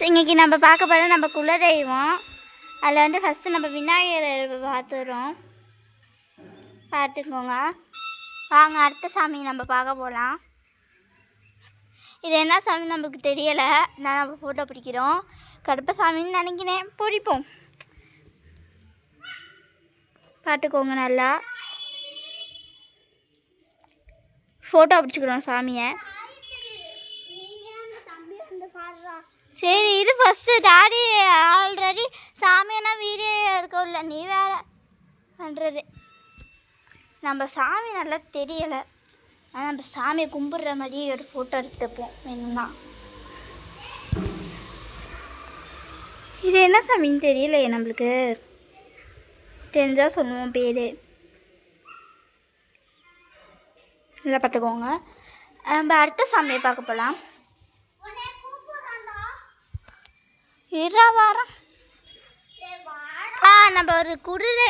இன்றைக்கி நம்ம பார்க்க போகிற நம்ம குலதெய்வம். அதில் வந்து ஃபஸ்ட்டு நம்ம விநாயகர் பார்த்துறோம், பார்த்துக்கோங்க. வாங்க அடுத்த சாமி நம்ம பார்க்க போகலாம். இது என்ன சாமி நமக்கு தெரியலை, நான் நம்ம ஃபோட்டோ பிடிக்கிறோம். கருப்பசாமின்னு நினைக்கிறேன், பிடிப்போம். பார்த்துக்கோங்க, நல்லா ஃபோட்டோ பிடிச்சிக்கிறோம் சாமியை. சரி, இது ஃபஸ்ட்டு டாடி ஆல்ரெடி சாமியான வீடியோ இருக்கல, நீ வேறு பண்ணுறது. நம்ம சாமி நல்லா தெரியலை, ஆனால் நம்ம சாமியை கும்பிட்ற மாதிரி ஒரு ஃபோட்டோ எடுத்துப்போம் வேணும்னா. இது என்ன சாமின்னு தெரியலையே, நம்மளுக்கு தெரிஞ்சால் சொல்லுவோம் பேர். நல்லா பார்த்துக்கோங்க. நம்ம அடுத்த சாமியை பார்க்க போகலாம். வாரம் நம்ம ஒரு குருதை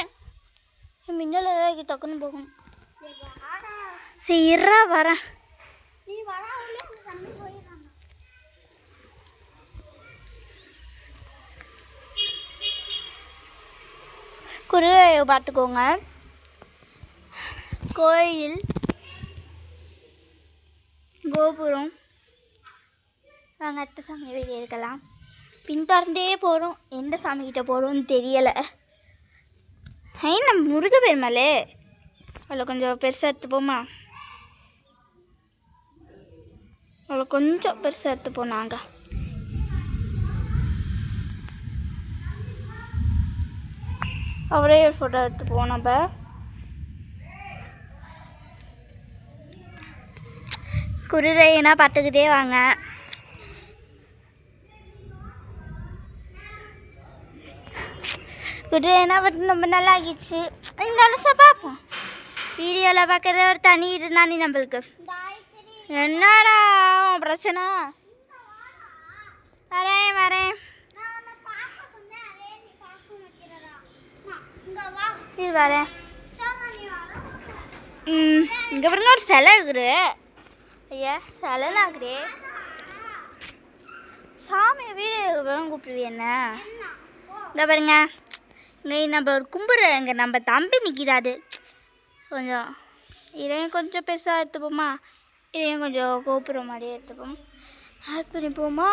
மின்னல் டக்குன்னு போகும். சரி வரேன். குருதையை பார்த்துக்கோங்க. கோயில் கோபுரம். நாங்கள் அடுத்த சாமி வெளியே இருக்கலாம். பின்தொடர்ந்தே போகிறோம், எந்த சாமிக்கிட்ட போகிறோம்னு தெரியலை. நம்ம முருக பெருமாளே, அவ்வளோ கொஞ்சம் பெருசாக எடுத்துப்போமா? அவ்வளோ கொஞ்சம் பெருசாக எடுத்துப்போம். நாங்கள் அவரே ஒரு ஃபோட்டோ எடுத்துப்போம். நம்ம குருதைனா பார்த்துக்கிட்டே வாங்க. குருதைனா பார்த்து ரொம்ப நல்லா ஆகிடுச்சு. இந்த பார்ப்போம். வீடியோவில் பார்க்குற ஒரு தனி இதுதானே நம்மளுக்கு. என்னடா பிரச்சனை? வரேன். இது வரேன். இங்கே பாருங்க, ஒரு சிலை இருக்குது. ஐயா சிலைலாம் இருக்குது. சாமி வீடு கூப்பிடுவி என்ன? இங்கே பாருங்க, இங்கே நம்ம ஒரு கும்பிட்ற இங்கே நம்ம தம்பி நிற்கிறாது. கொஞ்சம் இதையும் கொஞ்சம் பெருசாக எடுத்துப்போமா? இதையும் கொஞ்சம் கோபுர மாதிரி எடுத்துப்போம். ஆட் பண்ணிப்போமா?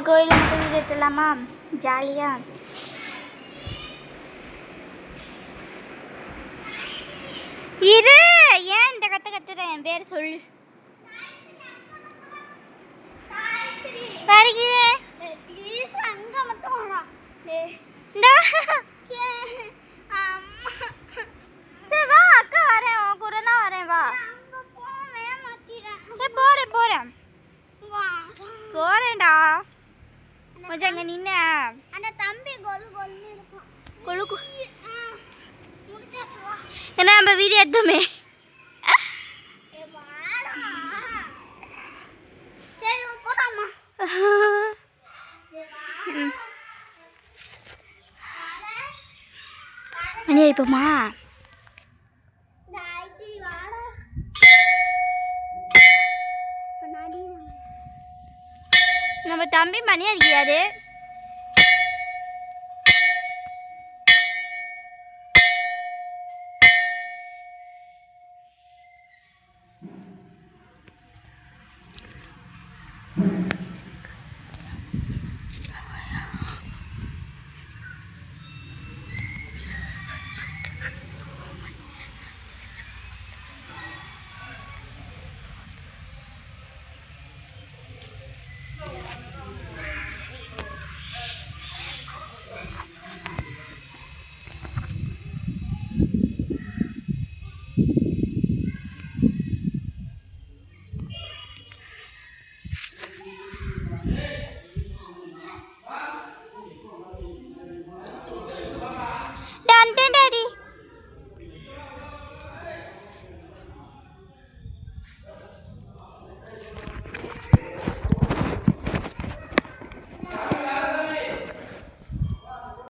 கோயிலை மட்டும் வீடு எடுத்துடலாமா? ஜாலியாக. இது ஏன் இந்த கத்துற? என் பேர் சொல்லு. வருகிறேன். வா அக்கா, வரேன். உன் கூடனா வரேன். வா போறேன்டா. கொஞ்சம் அங்கே நின்ன அந்த தம்பி கொழுக்கு ஏன்னா நம்ம வீடியோ எடுத்தோமே. மணி ஆயிப்போமா? நம்ம தம்பி மணி அடிக்கிறாரு.